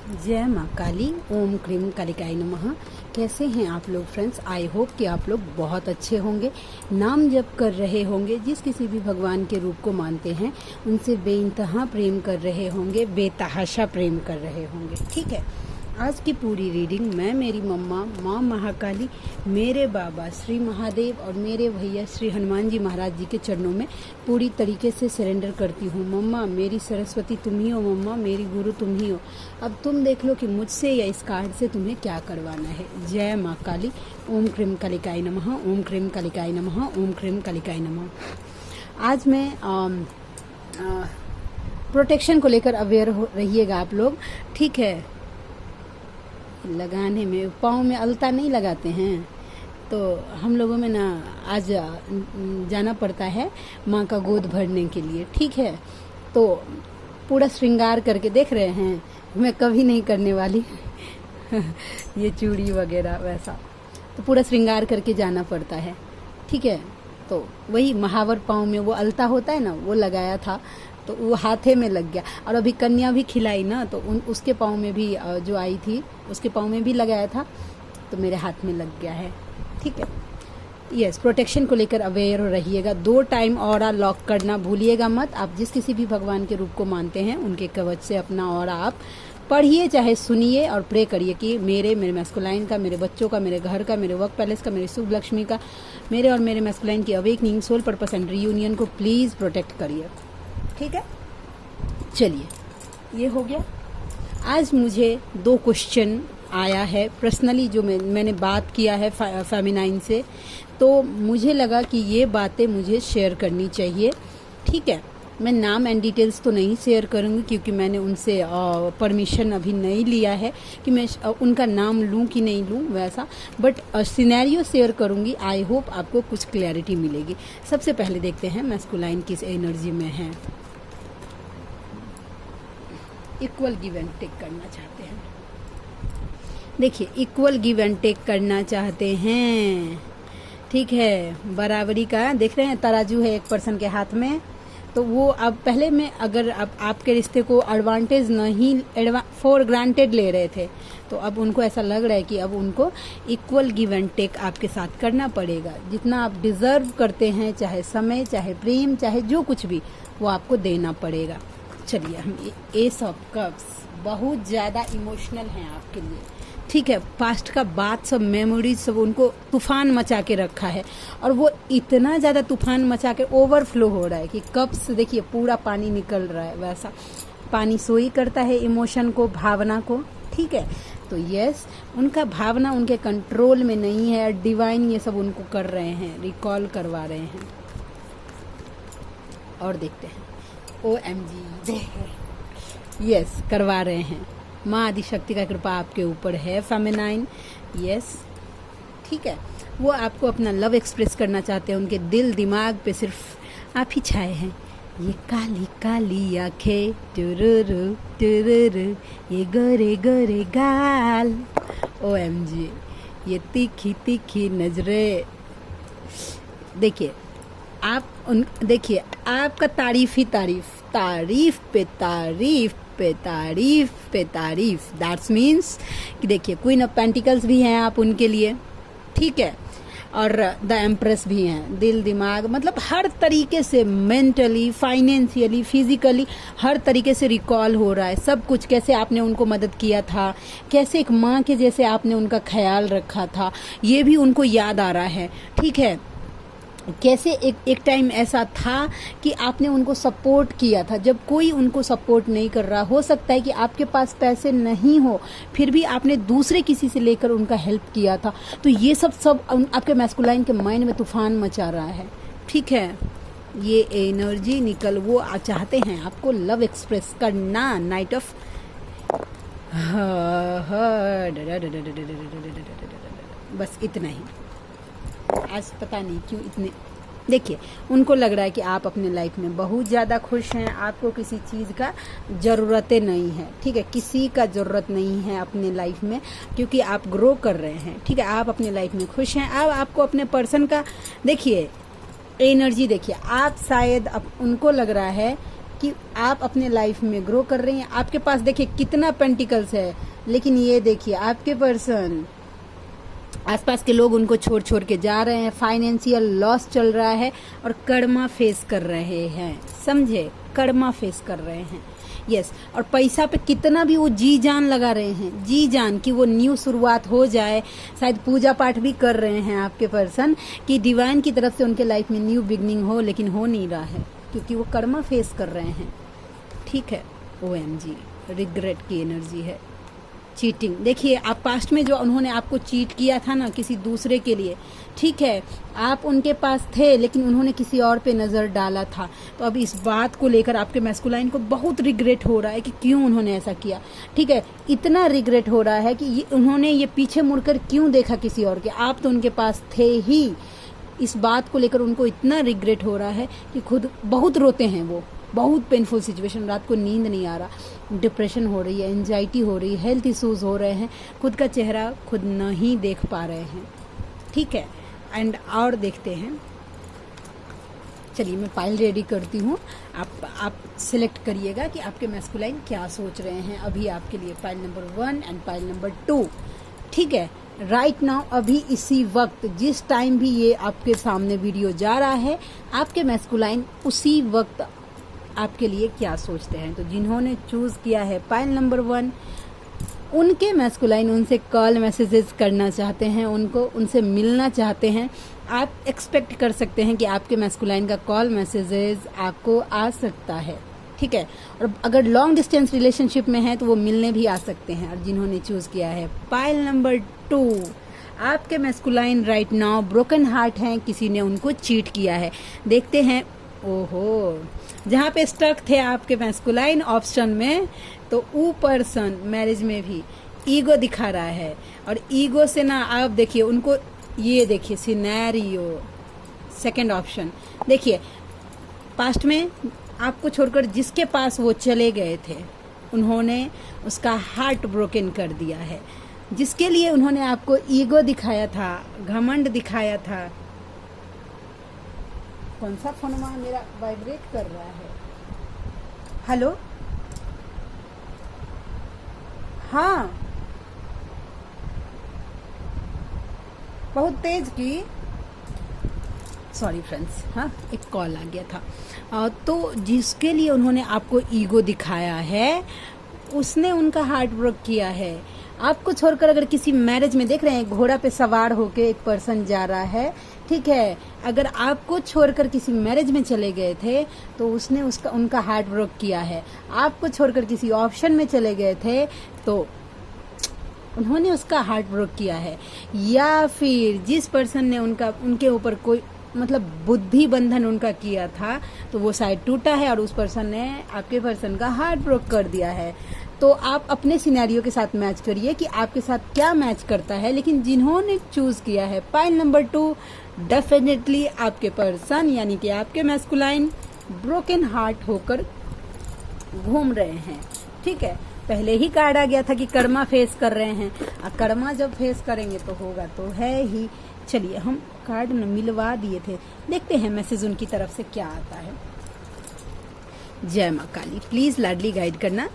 जय माँ काली। ओम क्रीम कालिकाय नमः। कैसे हैं आप लोग फ्रेंड्स? आई होप कि आप लोग बहुत अच्छे होंगे, नाम जप कर रहे होंगे, जिस किसी भी भगवान के रूप को मानते हैं उनसे बेइंतहा प्रेम कर रहे होंगे, बेतहाशा प्रेम कर रहे होंगे। ठीक है, आज की पूरी रीडिंग मैं, मेरी मम्मा माँ महाकाली, मेरे बाबा श्री महादेव और मेरे भैया श्री हनुमान जी महाराज जी के चरणों में पूरी तरीके से सरेंडर करती हूँ। मम्मा मेरी सरस्वती तुम ही हो, मम्मा मेरी गुरु तुम ही हो। अब तुम देख लो कि मुझसे या इस कार्ड से तुम्हें क्या करवाना है। जय माँ काली। ओम क्रीम कालिकाय नमः। ओम क्रीम कालिकाय नमः। ओम क्रीम कालिकाय नमः। आज मैं प्रोटेक्शन को लेकर अवेयर रहिएगा आप लोग। ठीक है, लगाने में पाँव में अलता नहीं लगाते हैं तो हम लोगों में ना आज जाना पड़ता है माँ का गोद भरने के लिए। ठीक है, तो पूरा श्रृंगार करके देख रहे हैं, मैं कभी नहीं करने वाली ये चूड़ी वगैरह वैसा, तो पूरा श्रृंगार करके जाना पड़ता है। ठीक है, तो वही महावर पाँव में वो अलता होता है ना, वो लगाया था तो वो हाथे में लग गया। और अभी कन्या भी खिलाई ना, तो उसके पाँव में भी जो आई थी उसके पाँव में भी लगाया था तो मेरे हाथ में लग गया है। ठीक है, यस, प्रोटेक्शन को लेकर अवेयर रहिएगा। 2 टाइम ऑरा लॉक करना भूलिएगा मत। आप जिस किसी भी भगवान के रूप को मानते हैं उनके कवच से अपना ऑरा आप पढ़िए, चाहे सुनिए और प्रे करिए कि मेरे मैस्कुलाइन का, मेरे बच्चों का, मेरे घर का, मेरे वर्क पैलेस का, मेरे शुभ लक्ष्मी का, मेरे और मेरे मैस्कुलाइन की awakening, soul purpose and reunion को प्लीज़ प्रोटेक्ट करिए। ठीक है, चलिए ये हो गया। आज मुझे 2 क्वेश्चन आया है पर्सनली, जो मैंने बात किया है फेमिनाइन से, तो मुझे लगा कि ये बातें मुझे शेयर करनी चाहिए। ठीक है, मैं नाम एंड डिटेल्स तो नहीं शेयर करूँगी क्योंकि मैंने उनसे परमिशन अभी नहीं लिया है कि मैं उनका नाम लूँ कि नहीं लूँ वैसा, बट सिनेरियो शेयर करूँगी। आई होप आपको कुछ क्लैरिटी मिलेगी। सबसे पहले देखते हैं मैस्कुलाइन किस एनर्जी में है। इक्वल गिव एंड टेक करना चाहते हैं। देखिए, इक्वल गिव एंड टेक करना चाहते हैं। ठीक है, बराबरी का देख रहे हैं, तराजू है एक पर्सन के हाथ में, तो वो अब पहले में अगर आपके रिश्ते को एडवांटेज नहीं फॉर ग्रांटेड ले रहे थे, तो अब उनको ऐसा लग रहा है कि अब उनको इक्वल गिव एंड टेक आपके साथ करना पड़ेगा। जितना आप डिजर्व करते हैं, चाहे समय, चाहे प्रेम, चाहे जो कुछ भी, वो आपको देना पड़ेगा। चलिए, हम एस ऑफ कप्स बहुत ज़्यादा इमोशनल हैं आपके लिए। ठीक है, पास्ट का बात सब, मेमोरीज सब उनको तूफान मचा के रखा है, और वो इतना ज़्यादा तूफान मचा के ओवरफ्लो हो रहा है कि कप्स देखिए पूरा पानी निकल रहा है। वैसा पानी सोई करता है इमोशन को, भावना को। ठीक है, तो यस, उनका भावना उनके कंट्रोल में नहीं है। डिवाइन ये सब उनको कर रहे हैं, रिकॉल करवा रहे हैं। और देखते हैं, OMG, यस, करवा रहे हैं। माँ आदिशक्ति का कृपा आपके ऊपर है फेमिनाइन। यस, ठीक है, वो आपको अपना लव एक्सप्रेस करना चाहते हैं। उनके दिल दिमाग पे सिर्फ आप ही छाए हैं। ये काली काली आंखें, टुरुरु टुरुरु, ये गोरे गोरे गाल, OMG, ये तीखी तीखी नजरें। देखिए देखिए आपका तारीफ ही तारीफ, तारीफ पे तारीफ पे तारीफ पे तारीफ। दैट्स मीन्स कि देखिए, क्वीन ऑफ पेंटिकल्स भी हैं आप उनके लिए। ठीक है, और द एम्प्रेस भी हैं। दिल दिमाग मतलब हर तरीके से, मेंटली, फाइनेंशियली, फिजिकली, हर तरीके से रिकॉल हो रहा है सब कुछ। कैसे आपने उनको मदद किया था, कैसे एक माँ के जैसे आपने उनका ख्याल रखा था, ये भी उनको याद आ रहा है। ठीक है, कैसे एक टाइम ऐसा था कि आपने उनको सपोर्ट किया था जब कोई उनको सपोर्ट नहीं कर रहा। हो सकता है कि आपके पास पैसे नहीं हो, फिर भी आपने दूसरे किसी से लेकर उनका हेल्प किया था। तो ये सब आपके मैस्कुलाइन के माइंड में तूफान मचा रहा है। ठीक है, ये एनर्जी वो चाहते हैं आपको लव एक्सप्रेस करना। नाइट ऑफ बस इतना ही। आज पता नहीं क्यों इतने, देखिए, उनको लग रहा है कि आप अपने लाइफ में बहुत ज़्यादा खुश हैं। आपको किसी चीज़ का ज़रूरतें नहीं है। ठीक है, किसी का ज़रूरत नहीं है अपने लाइफ में, क्योंकि आप ग्रो कर रहे हैं। ठीक है, आप अपने लाइफ में खुश हैं। अब आपको अपने पर्सन का देखिए एनर्जी, देखिए आप शायद अब उनको लग रहा है कि आप अपने लाइफ में ग्रो कर रहे हैं। आपके पास देखिए कितना पेंटिकल्स है, लेकिन ये देखिए आपके पर्सन, आसपास के लोग उनको छोड़ छोड़ के जा रहे हैं, फाइनेंशियल लॉस चल रहा है और कर्मा फेस कर रहे हैं, समझे, कर्मा फेस कर रहे हैं। यस, और पैसा पे कितना भी वो जी जान लगा रहे हैं, जी जान कि वो न्यू शुरुआत हो जाए। शायद पूजा पाठ भी कर रहे हैं आपके पर्सन कि डिवाइन की तरफ से उनके लाइफ में न्यू बिगनिंग हो, लेकिन हो नहीं रहा है क्योंकि वो कर्मा फेस कर रहे हैं। ठीक है, OMG, रिग्रेट की एनर्जी है, चीटिंग। देखिए आप पास्ट में जो उन्होंने आपको चीट किया था ना किसी दूसरे के लिए, ठीक है, आप उनके पास थे लेकिन उन्होंने किसी और पे नज़र डाला था। तो अब इस बात को लेकर आपके मैस्कुलाइन को बहुत रिग्रेट हो रहा है कि क्यों उन्होंने ऐसा किया। ठीक है, इतना रिग्रेट हो रहा है कि उन्होंने ये पीछे मुड़कर क्यों देखा किसी और के, आप तो उनके पास थे ही। इस बात को लेकर उनको इतना रिग्रेट हो रहा है कि खुद बहुत रोते हैं वो। बहुत पेनफुल सिचुएशन, रात को नींद नहीं आ रहा, डिप्रेशन हो रही है, एंजाइटी हो रही है, हेल्थ इश्यूज हो रहे हैं, खुद का चेहरा खुद नहीं देख पा रहे हैं। ठीक है, एंड और देखते हैं, चलिए मैं पाइल रेडी करती हूँ, आप सिलेक्ट करिएगा कि आपके मैस्कुलाइन क्या सोच रहे हैं अभी आपके लिए। Pile number 1 and pile number 2। ठीक है, राइट नाउ, अभी इसी वक्त जिस टाइम भी ये आपके सामने वीडियो जा रहा है, आपके मैस्कुलाइन उसी वक्त आपके लिए क्या सोचते हैं। तो जिन्होंने चूज किया है पाइल नंबर 1, उनके मैस्कुलाइन उनसे कॉल मैसेजेस करना चाहते हैं, उनसे मिलना चाहते हैं। आप एक्सपेक्ट कर सकते हैं कि आपके मैस्कुलाइन का कॉल मैसेजेस आपको आ सकता है। ठीक है, और अगर लॉन्ग डिस्टेंस रिलेशनशिप में है तो वो मिलने भी आ सकते हैं। और जिन्होंने चूज किया है पाइल नंबर 2, आपके masculine right now broken heart हैं, किसी ने उनको चीट किया है। देखते हैं, ओहो, जहाँ पे स्टक थे आपके मैस्कुलाइन ऑप्शन में, तो वो पर्सन मैरिज में भी ईगो दिखा रहा है। और ईगो से ना आप देखिए उनको, ये देखिए सिनेरियो, सेकंड ऑप्शन देखिए, पास्ट में आपको छोड़कर जिसके पास वो चले गए थे उन्होंने उसका हार्ट ब्रोकन कर दिया है। जिसके लिए उन्होंने आपको ईगो दिखाया था, घमंड दिखाया था। कौन सा फोन मेरा वाइब्रेट कर रहा है? हेलो, हाँ, बहुत तेज की, सॉरी फ्रेंड्स, हाँ एक कॉल आ गया था। तो जिसके लिए उन्होंने आपको ईगो दिखाया है उसने उनका हार्ट ब्रोक किया है। आपको छोड़कर अगर किसी मैरिज में, देख रहे हैं घोड़ा पे सवार होके एक पर्सन जा रहा है, ठीक है, अगर आपको छोड़कर किसी मैरिज में चले गए थे तो उसने उनका हार्ट ब्रोक किया है। आपको छोड़कर किसी ऑप्शन में चले गए थे तो उन्होंने उसका हार्ट ब्रोक किया है। या फिर जिस पर्सन ने उनके ऊपर कोई मतलब बुद्धि बंधन उनका किया था तो वो शायद टूटा है और उस पर्सन ने आपके पर्सन का हार्ट ब्रोक कर दिया है। तो आप अपने सिनेरियो के साथ मैच करिए कि आपके साथ क्या मैच करता है। लेकिन जिन्होंने चूज किया है पाइल नंबर 2, डेफिनेटली आपके पर्सन यानी कि आपके मैस्कुलाइन ब्रोकन हार्ट होकर घूम रहे हैं। ठीक है, पहले ही कार्ड आ गया था कि कर्मा फेस कर रहे हैं, और कर्मा जब फेस करेंगे तो होगा तो है ही। चलिए हम कार्ड मिलवा दिए थे, देखते हैं मैसेज उनकी तरफ से क्या आता है। जय माँ काली, प्लीज लाडली गाइड करना।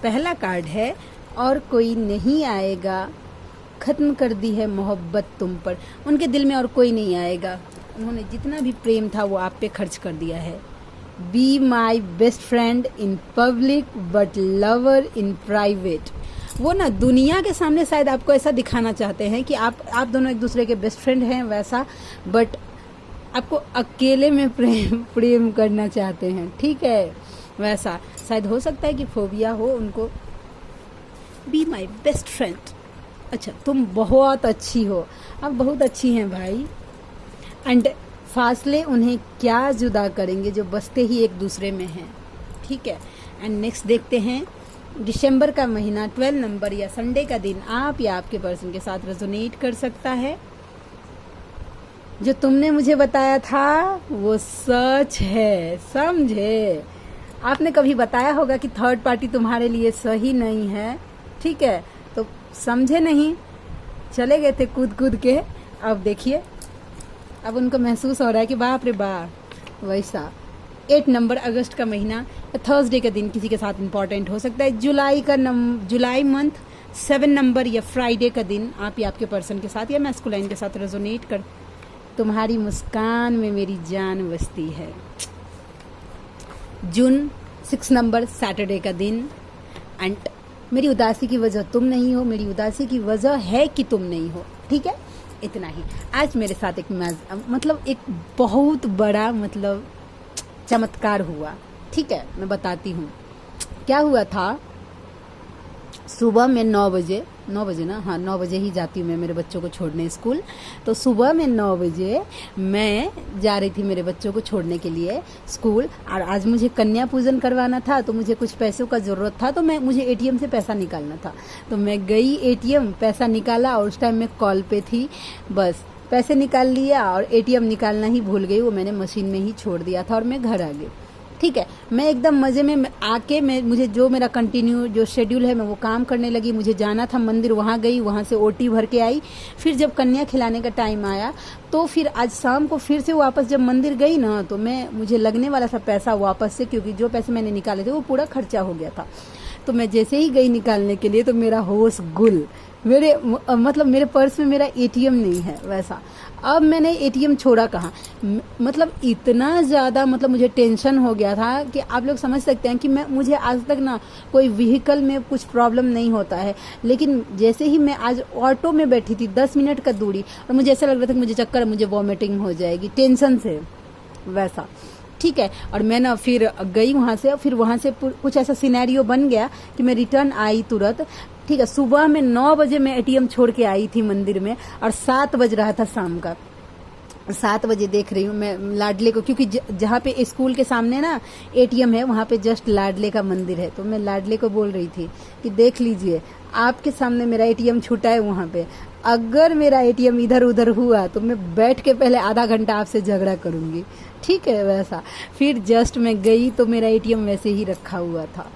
पहला कार्ड है, और कोई नहीं आएगा, खत्म कर दी है मोहब्बत तुम पर। उनके दिल में और कोई नहीं आएगा, उन्होंने जितना भी प्रेम था वो आप पे खर्च कर दिया है। Be my best friend in public but lover in private. वो ना दुनिया के सामने शायद आपको ऐसा दिखाना चाहते हैं कि आप दोनों एक दूसरे के बेस्ट फ्रेंड हैं वैसा, बट आपको अकेले में प्रेम करना चाहते हैं। ठीक है, वैसा शायद हो सकता है कि फोबिया हो उनको। बी माई बेस्ट फ्रेंड, अच्छा तुम बहुत अच्छी हो, आप बहुत अच्छी हैं भाई। एंड फासले उन्हें क्या जुदा करेंगे जो बसते ही एक दूसरे में हैं। ठीक है, एंड नेक्स्ट देखते हैं, दिसंबर का महीना, 12 नंबर या संडे का दिन आप या आपके पर्सन के साथ रेजोनेट कर सकता है। जो तुमने मुझे बताया था वो सच है, समझे। आपने कभी बताया होगा कि थर्ड पार्टी तुम्हारे लिए सही नहीं है, ठीक है, तो समझे नहीं, चले गए थे कूद कूद के। अब देखिए, अब उनको महसूस हो रहा है कि बाप रे बाप, वैसा 8 नंबर अगस्त का महीना, थर्सडे का दिन किसी के साथ इंपॉर्टेंट हो सकता है। जुलाई मंथ 7 नंबर या फ्राइडे का दिन आप या आपके पर्सन के साथ या मैस्कुलाइन के साथ रेजोनेट कर। तुम्हारी मुस्कान में मेरी जान बसती है। जून 6 नंबर सैटरडे का दिन, एंड मेरी उदासी की वजह तुम नहीं हो, मेरी उदासी की वजह है कि तुम नहीं हो। ठीक है, इतना ही। आज मेरे साथ एक बहुत बड़ा चमत्कार हुआ। ठीक है, मैं बताती हूँ क्या हुआ था। सुबह में 9 बजे ना, हाँ 9 बजे ही जाती हूँ मैं मेरे बच्चों को छोड़ने स्कूल। तो सुबह में 9 बजे मैं जा रही थी मेरे बच्चों को छोड़ने के लिए स्कूल, और आज मुझे कन्या पूजन करवाना था, तो मुझे कुछ पैसों का ज़रूरत था, तो मुझे एटीएम से पैसा निकालना था। तो मैं गई एटीएम, पैसा निकाला, और उस टाइम मैं कॉल पे थी, बस पैसे निकाल लिया और एटीएम निकालना ही भूल गई, वो मैंने मशीन में ही छोड़ दिया था और मैं घर आ गई। ठीक है, मैं एकदम मज़े में आके मुझे जो मेरा कंटिन्यू जो शेड्यूल है मैं वो काम करने लगी। मुझे जाना था मंदिर, वहाँ गई, वहाँ से ओटी भर के आई। फिर जब कन्या खिलाने का टाइम आया तो फिर आज शाम को फिर से वापस जब मंदिर गई ना, तो मुझे लगने वाला था पैसा वापस से, क्योंकि जो पैसे मैंने निकाले थे वो पूरा खर्चा हो गया था। तो मैं जैसे ही गई निकालने के लिए तो मेरा होश गुल, मेरे पर्स में मेरा एटीएम नहीं है वैसा। अब मैंने एटीएम छोड़ा कहाँ, इतना ज़्यादा मुझे टेंशन हो गया था कि आप लोग समझ सकते हैं कि मुझे आज तक ना कोई व्हीकल में कुछ प्रॉब्लम नहीं होता है, लेकिन जैसे ही मैं आज ऑटो में बैठी थी 10 मिनट का दूरी, और मुझे ऐसा लग रहा था कि मुझे चक्कर, मुझे वॉमिटिंग हो जाएगी टेंशन से वैसा। ठीक है, और मैं ना फिर गई वहाँ से, फिर वहाँ से कुछ ऐसा सिनेरियो बन गया कि मैं रिटर्न आई तुरंत। ठीक है, सुबह में 9 बजे मैं एटीएम छोड़ के आई थी मंदिर में, और 7 बज रहा था शाम का। 7 बजे देख रही हूँ मैं लाडले को, क्योंकि जहाँ पे स्कूल के सामने ना एटीएम है, वहाँ पे जस्ट लाडले का मंदिर है। तो मैं लाडले को बोल रही थी कि देख लीजिए आपके सामने मेरा एटीएम छूटा है वहाँ पे, अगर मेरा एटीएम इधर उधर हुआ तो मैं बैठ के पहले आधा घंटा आपसे झगड़ा करूँगी। ठीक है, वैसा। फिर जस्ट मैं गई तो मेरा एटीएम वैसे ही रखा हुआ था।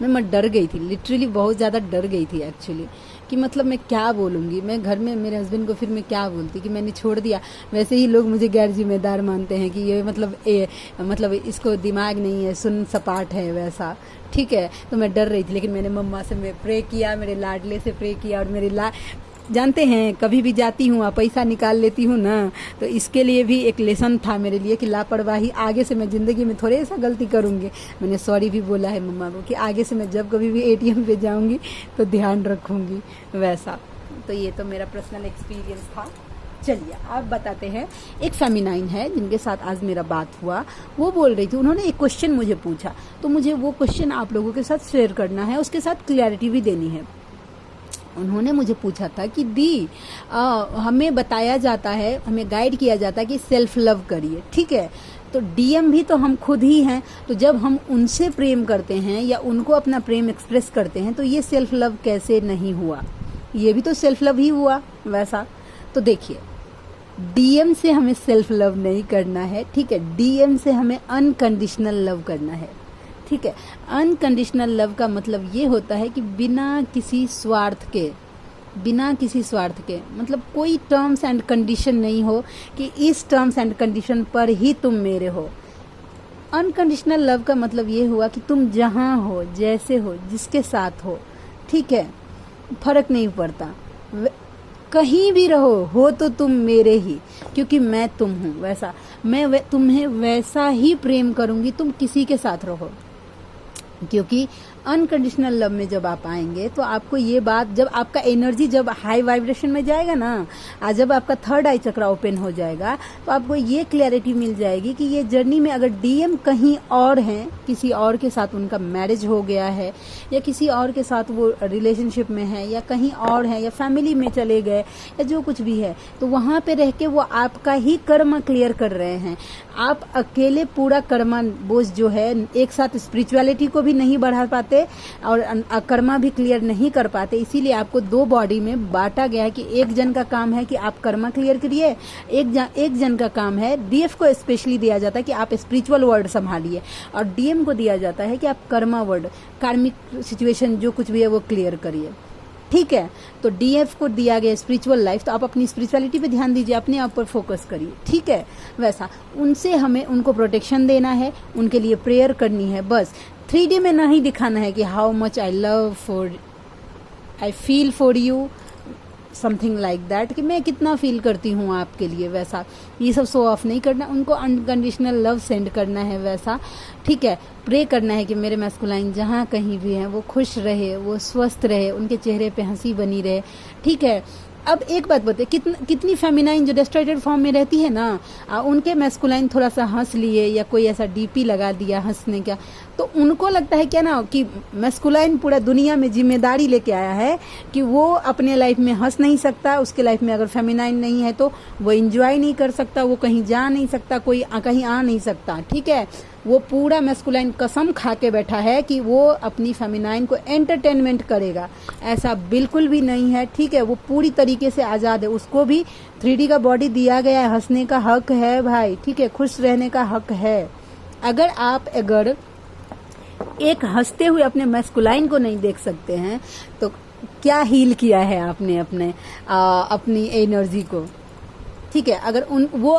मैं डर गई थी, लिटरली बहुत ज़्यादा डर गई थी एक्चुअली, कि मैं क्या बोलूँगी। मैं घर में मेरे हस्बैंड को फिर मैं क्या बोलती कि मैंने छोड़ दिया। वैसे ही लोग मुझे गैर जिम्मेदार मानते हैं कि ये इसको दिमाग नहीं है, सुन सपाट है वैसा। ठीक है, तो मैं डर रही थी, लेकिन मैंने मम्मा से मैं प्रे किया, मेरे लाडले से प्रे किया, और जानते हैं कभी भी जाती हूँ पैसा निकाल लेती हूँ ना, तो इसके लिए भी एक लेसन था मेरे लिए कि लापरवाही आगे से मैं ज़िंदगी में थोड़े सा गलती करूँगी। मैंने सॉरी भी बोला है मम्मा को कि आगे से मैं जब कभी भी एटीएम पे जाऊँगी तो ध्यान रखूँगी वैसा। तो ये तो मेरा पर्सनल एक्सपीरियंस था। चलिए आप बताते हैं, एक फेमिनाइन है जिनके साथ आज मेरा बात हुआ, वो बोल रही थी, उन्होंने एक क्वेश्चन मुझे पूछा, तो मुझे वो क्वेश्चन आप लोगों के साथ शेयर करना है, उसके साथ क्लैरिटी भी देनी है। उन्होंने मुझे पूछा था कि दी हमें बताया जाता है, हमें गाइड किया जाता है कि सेल्फ लव करिए। ठीक है, तो डीएम भी तो हम खुद ही हैं, तो जब हम उनसे प्रेम करते हैं या उनको अपना प्रेम एक्सप्रेस करते हैं तो ये सेल्फ लव कैसे नहीं हुआ, ये भी तो सेल्फ लव ही हुआ वैसा। तो देखिए, डीएम से हमें सेल्फ लव नहीं करना है। ठीक है, डीएम से हमें अनकंडीशनल लव करना है। ठीक है, अनकंडीशनल लव का मतलब ये होता है कि बिना किसी स्वार्थ के कोई टर्म्स एंड कंडीशन नहीं हो कि इस टर्म्स एंड कंडीशन पर ही तुम मेरे हो। अनकंडीशनल लव का मतलब ये हुआ कि तुम जहाँ हो, जैसे हो, जिसके साथ हो, ठीक है, फर्क नहीं पड़ता, कहीं भी रहो, हो तो तुम मेरे ही, क्योंकि मैं तुम हूँ वैसा। मैं तुम्हें वैसा ही प्रेम करूँगी, तुम किसी के साथ रहो। क्योंकि अनकंडीशनल लव में जब आप आएंगे तो आपको ये बात, जब आपका एनर्जी जब हाई वाइब्रेशन में जाएगा ना, आज जब आपका थर्ड आई चक्रा ओपन हो जाएगा, तो आपको ये क्लैरिटी मिल जाएगी कि ये जर्नी में अगर डीएम कहीं और हैं, किसी और के साथ उनका मैरिज हो गया है, या किसी और के साथ वो रिलेशनशिप में है, या कहीं और है, या फैमिली में चले गए, या जो कुछ भी है, तो वहाँ पे रह के वो आपका ही कर्म क्लियर कर रहे हैं। आप अकेले पूरा कर्मा बोझ जो है एक साथ स्पिरिचुअलिटी को भी नहीं बढ़ा पाते और कर्मा भी क्लियर नहीं कर पाते, इसीलिए आपको 2 बॉडी में बांटा गया है कि एक जन का काम है कि आप कर्मा क्लियर करिए, एक जन का काम है, डीएफ को स्पेशली दिया जाता है कि आप स्पिरिचुअल वर्ल्ड संभालिए, और डीएम को दिया जाता है कि आप कर्मा वर्ल्ड, कार्मिक सिचुएशन जो कुछ भी है वो क्लियर करिए। ठीक है। तो डीएफ को दिया गया स्पिरिचुअल लाइफ, तो आप अपनी स्पिरिचुअलिटी पे ध्यान दीजिए, अपने आप पर फोकस करिए, ठीक है। वैसा उनसे हमें उनको प्रोटेक्शन देना है, उनके लिए प्रेयर करनी है, बस 3D में नहीं दिखाना है कि how much I feel for you, something like that, कि मैं कितना फील करती हूँ आपके लिए, वैसा ये सब शो ऑफ नहीं करना, उनको अनकंडीशनल लव सेंड करना है, वैसा, ठीक है। प्रे करना है कि मेरे मैस्कुलाइन जहाँ कहीं भी हैं वो खुश रहे, वो स्वस्थ रहे, उनके चेहरे पे हंसी बनी रहे, ठीक है। अब एक बात बताइए, कितनी फेमिनाइन जो डिस्ट्रैक्टेड फॉर्म में रहती है ना, उनके मैस्कुलाइन थोड़ा सा हंस लिए या कोई ऐसा डीपी लगा दिया हंसने का, तो उनको लगता है क्या ना कि मैस्कुलाइन पूरा दुनिया में जिम्मेदारी लेके आया है कि वो अपने लाइफ में हंस नहीं सकता, उसके लाइफ में अगर फेमिनाइन नहीं है तो वो एंजॉय नहीं कर सकता, वो कहीं जा नहीं सकता, कोई कहीं आ नहीं सकता, ठीक है। वो पूरा मैस्कुलाइन कसम खा के बैठा है कि वो अपनी फेमिनाइन को एंटरटेनमेंट करेगा, ऐसा बिल्कुल भी नहीं है, ठीक है। वो पूरी तरीके से आज़ाद है, उसको भी 3D का बॉडी दिया गया है, हंसने का हक है भाई, ठीक है, खुश रहने का हक है। अगर एक हंसते हुए अपने मैस्कुलाइन को नहीं देख सकते हैं तो क्या हील किया है आपने अपनी एनर्जी को, ठीक है।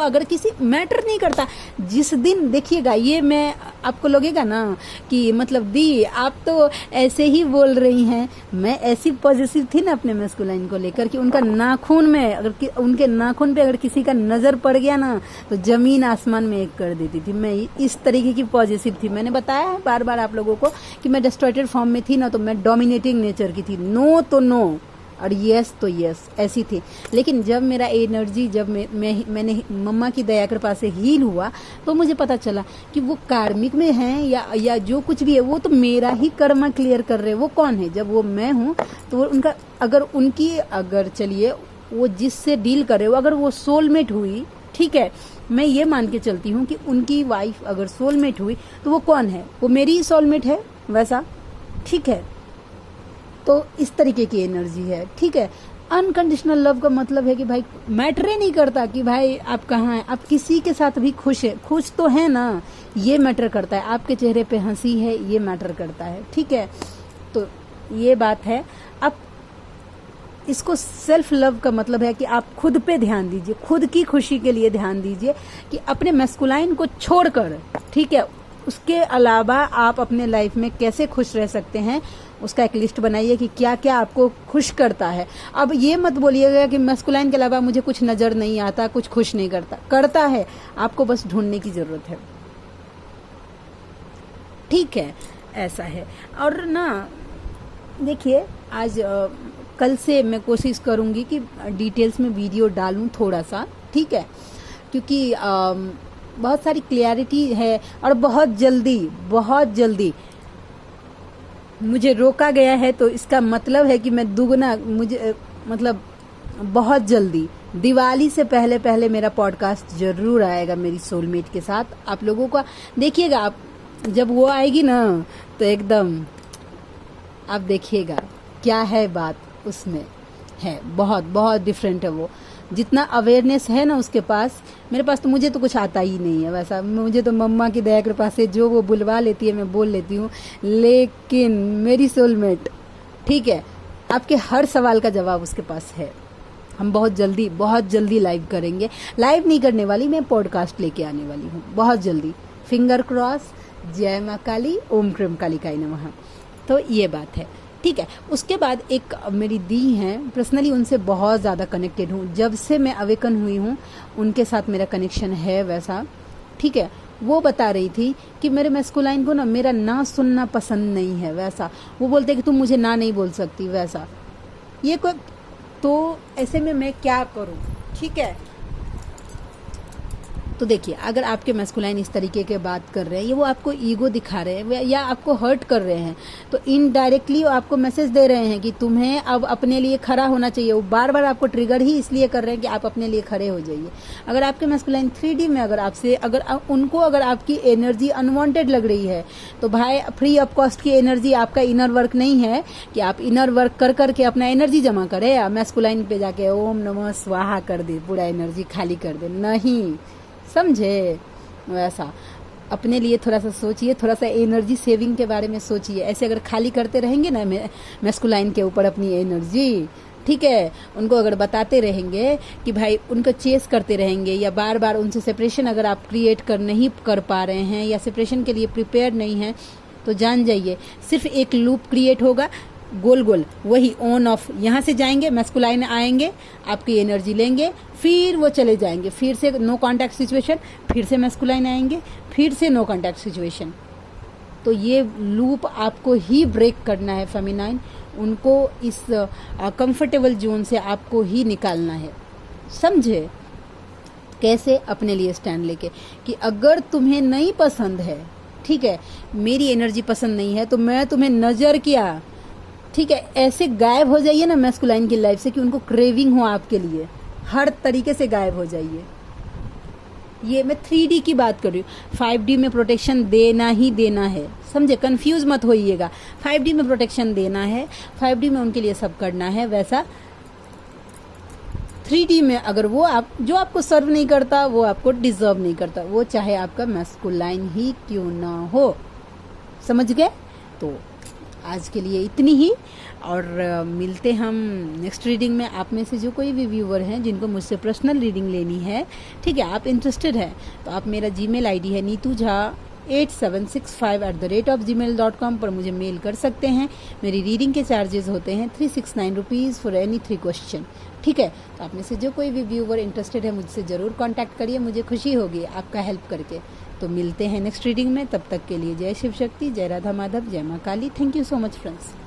अगर किसी मैटर नहीं करता, जिस दिन देखिएगा, ये मैं आपको लगेगा ना कि मतलब दी आप तो ऐसे ही बोल रही हैं, मैं ऐसी पॉजिटिव थी ना अपने मैस्कुलाइन को लेकर कि उनका नाखून में उनके नाखून पे अगर किसी का नजर पड़ गया ना तो जमीन आसमान में एक कर देती थी, मैं इस तरीके की पॉजिटिव थी। मैंने बताया है बार बार आप लोगों को कि मैं डिस्टॉर्टेड फॉर्म में थी ना, तो मैं डोमिनेटिंग नेचर की थी, नो तो नो और यस तो यस, ऐसी थी। लेकिन जब मेरा एनर्जी मैंने मम्मा की दया कृपा से हील हुआ तो मुझे पता चला कि वो कार्मिक में हैं या जो कुछ भी है वो तो मेरा ही कर्मा क्लियर कर रहे हैं। वो कौन है? जब वो मैं हूँ तो वो उनका अगर चलिए वो जिससे डील कर रहे हो अगर वो सोलमेट हुई, ठीक है, मैं ये मान के चलती हूँ कि उनकी वाइफ अगर सोलमेट हुई तो वो कौन है? वो मेरी ही सोलमेट है, वैसा, ठीक है। तो इस तरीके की एनर्जी है, ठीक है। अनकंडीशनल लव का मतलब है कि भाई मैटर ही नहीं करता कि भाई आप कहाँ हैं, आप किसी के साथ भी खुश है, खुश तो है ना, ये मैटर करता है, आपके चेहरे पे हंसी है, ये मैटर करता है, ठीक है। तो ये बात है। अब इसको सेल्फ लव का मतलब है कि आप खुद पे ध्यान दीजिए, खुद की खुशी के लिए ध्यान दीजिए कि अपने मैस्कुलाइन को छोड़कर, ठीक है, उसके अलावा आप अपने लाइफ में कैसे खुश रह सकते हैं उसका एक लिस्ट बनाइए कि क्या क्या आपको खुश करता है। अब ये मत बोलिएगा कि मैस्कुलाइन के अलावा मुझे कुछ नजर नहीं आता, कुछ खुश नहीं करता है, आपको बस ढूंढने की जरूरत है, ठीक है, ऐसा है। और ना देखिए आज कल से मैं कोशिश करूंगी कि डिटेल्स में वीडियो डालूं थोड़ा सा, ठीक है, क्योंकि बहुत सारी क्लियरिटी है और बहुत जल्दी मुझे रोका गया है, तो इसका मतलब है कि मैं दुगना बहुत जल्दी दिवाली से पहले मेरा पॉडकास्ट जरूर आएगा मेरी सोलमेट के साथ। आप लोगों का देखिएगा, आप जब वो आएगी ना तो एकदम आप देखिएगा क्या है बात, उसमें है बहुत डिफरेंट है वो। जितना अवेयरनेस है ना उसके पास, मेरे पास तो मुझे तो कुछ आता ही नहीं है वैसा। मुझे तो मम्मा की दया कृपा से जो वो बुलवा लेती है मैं बोल लेती हूँ, लेकिन मेरी सोलमेट, ठीक है, आपके हर सवाल का जवाब उसके पास है। हम बहुत जल्दी लाइव करेंगे। लाइव नहीं करने वाली, मैं पॉडकास्ट लेके आने वाली हूँ बहुत जल्दी। Finger cross. जय माँ काली, ओम क्रम कालिकाय नमः। तो ये बात है, ठीक है। उसके बाद एक मेरी दी हैं, पर्सनली उनसे बहुत ज़्यादा कनेक्टेड हूँ, जब से मैं अवेकन हुई हूँ उनके साथ मेरा कनेक्शन है वैसा, ठीक है। वो बता रही थी कि मेरे मैस्कुलाइन को ना मेरा ना सुनना पसंद नहीं है वैसा। वो बोलते हैं कि तुम मुझे ना नहीं बोल सकती वैसा। ये कोई, तो ऐसे में मैं क्या करूँ, ठीक है। तो देखिए, अगर आपके मैस्कुलाइन इस तरीके के बात कर रहे हैं, ये वो आपको ईगो दिखा रहे हैं या आपको हर्ट कर रहे हैं, तो इनडायरेक्टली आपको मैसेज दे रहे हैं कि तुम्हें अब अपने लिए खड़ा होना चाहिए। वो बार बार आपको ट्रिगर ही इसलिए कर रहे हैं कि आप अपने लिए खड़े हो जाइए। अगर आपके मैस्कुलाइन 3D में अगर आपकी एनर्जी अनवांटेड लग रही है तो भाई फ्री ऑफ कॉस्ट की एनर्जी आपका इनर वर्क नहीं है कि आप इनर वर्क कर करके अपना एनर्जी जमा करें या मैस्कुलाइन पे जाके ओम नमः स्वाहा कर दे, पूरा एनर्जी खाली कर दे, नहीं, समझे वैसा। अपने लिए थोड़ा सा सोचिए, थोड़ा सा एनर्जी सेविंग के बारे में सोचिए। ऐसे अगर खाली करते रहेंगे ना मैस्कुलाइन के ऊपर अपनी एनर्जी, ठीक है, उनको अगर बताते रहेंगे कि भाई उनको चेस करते रहेंगे या बार बार उनसे सेपरेशन अगर आप क्रिएट नहीं कर पा रहे हैं या सेपरेशन के लिए प्रिपेयर नहीं हैं, तो जान जाइए सिर्फ एक लूप क्रिएट होगा गोल गोल, वही ऑन ऑफ, यहाँ से जाएंगे मैस्कुलाइन आएंगे, आपकी एनर्जी लेंगे, फिर वो चले जाएंगे, फिर से नो कांटेक्ट सिचुएशन, फिर से मैस्कुलाइन आएंगे, फिर से नो कांटेक्ट सिचुएशन। तो ये लूप आपको ही ब्रेक करना है फेमिनाइन, उनको इस कंफर्टेबल जोन से आपको ही निकालना है। समझे कैसे? अपने लिए स्टैंड लेके कि अगर तुम्हें नहीं पसंद है, ठीक है, मेरी एनर्जी पसंद नहीं है, तो मैं तुम्हें नजर किया, ठीक है, ऐसे गायब हो जाइए ना मैस्कुलाइन की लाइफ से कि उनको क्रेविंग हो आपके लिए, हर तरीके से गायब हो जाइए। ये मैं 3D की बात कर रही हूँ, 5D में प्रोटेक्शन देना ही देना है, समझे, कंफ्यूज मत होइएगा। 5D में प्रोटेक्शन देना है, 5D में उनके लिए सब करना है, वैसा 3D में अगर वो आप जो आपको सर्व नहीं करता, वो आपको डिजर्व नहीं करता, वो चाहे आपका मैस्कुलाइन ही क्यों ना हो। समझ गए? तो आज के लिए इतनी ही, और मिलते हम नेक्स्ट रीडिंग में। आप में से जो कोई भी व्यूवर हैं जिनको मुझसे पर्सनल रीडिंग लेनी है, ठीक है, आप इंटरेस्टेड हैं, तो आप मेरा जीमेल आईडी है neetujha8765@gmail.com पर मुझे मेल कर सकते हैं। मेरी रीडिंग के चार्जेस होते हैं 369 रुपीज़ फॉर एनी 3 क्वेश्चन, ठीक है। तो आप में से जो कोई भी व्यूवर इंटरेस्टेड है मुझसे ज़रूर कॉन्टैक्ट करिए, मुझे खुशी होगी आपका हेल्प करके। तो मिलते हैं नेक्स्ट रीडिंग में, तब तक के लिए जय शिव शक्ति, जय राधा माधव, जय माँ Kali. Thank you so much friends.